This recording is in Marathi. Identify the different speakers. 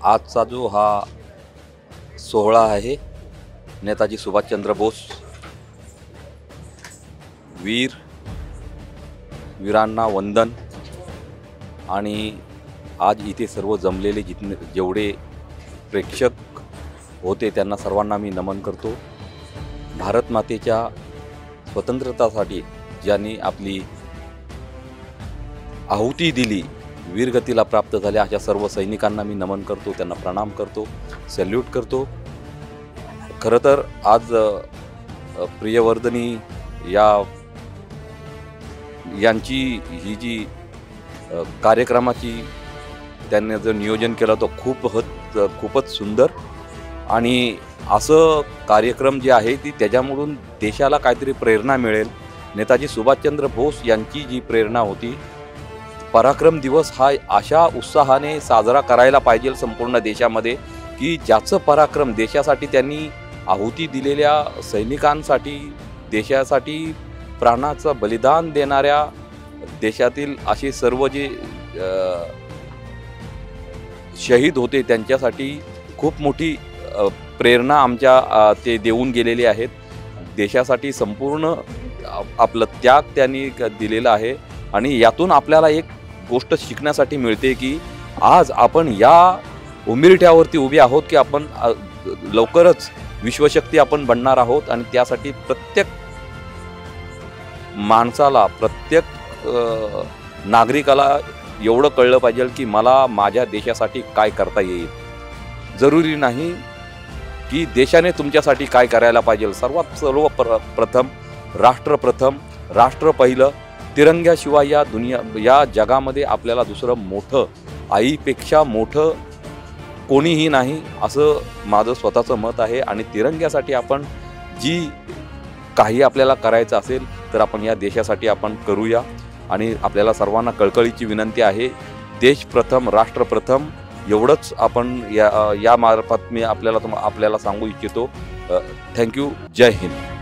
Speaker 1: आजचा जो हा सोहळा आहे, नेताजी सुभाषचंद्र बोस वीरांना वंदन। आणि आज इथे सर्व जमलेले जेवढे प्रेक्षक होते त्यांना सर्वांना मी नमन करतो। भारत मातेच्या स्वतंत्रतासाठी ज्यांनी आपली आहुती दिली, वीरगतीला प्राप्त झाल्या अशा सर्व सैनिकांना मी नमन करतो, त्यांना प्रणाम करतो, सॅल्यूट करतो। खरं तर आज प्रियवर्धनी यांची ही जी कार्यक्रमाची त्यांनी जो नियोजन केलं तो खूपच सुंदर। आणि असं कार्यक्रम जे आहे ती त्याच्यामधून देशाला काहीतरी प्रेरणा मिळेल। नेताजी सुभाषचंद्र बोस यांची जी प्रेरणा होती, पराक्रम दिवस हा अशा उत्साहाने साजरा करायला पाहिजे संपूर्ण देशामध्ये की ज्याचं पराक्रम देशासाठी त्यांनी आहुती दिलेल्या सैनिकांसाठी, देशासाठी प्राणाचं बलिदान देणाऱ्या देशातील असे सर्व जे शहीद होते त्यांच्यासाठी खूप मोठी प्रेरणा आमच्या ते देऊन गेलेले आहेत। देशासाठी संपूर्ण आपलं त्याग त्यांनी दिलेला आहे। आणि यातून आपल्याला एक गोष्ट शिकण्यासाठी मिळते की आज आपण या उंबरठ्यावरती उभे आहोत की आपण लवकरच विश्वशक्ती आपण बनणार आहोत। आणि त्यासाठी प्रत्येक माणसाला, प्रत्येक नागरिकाला एवढं कळलं पाहिजे की मला माझ्या देशासाठी काय करता येईल। जरुरी नाही की देशाने तुमच्यासाठी काय करायला पाहिजे। सर्वप्रथम राष्ट्र प्रथम, राष्ट्र पहिलं। तिरंग्याशिवाय या जगामध्ये आपल्याला दुसरं मोठं, आईपेक्षा मोठं कोणीही नाही, असं माझं स्वतःचं मत आहे। आणि तिरंग्यासाठी आपण जी काही आपल्याला करायचं असेल तर आपण या देशासाठी आपण करूया। आणि आपल्याला सर्वांना कळकळीची विनंती आहे, देश प्रथम, राष्ट्र प्रथम, एवढंच आपण या मार्फत मी आपल्याला सांगू इच्छितो। थँक्यू। जय हिंद।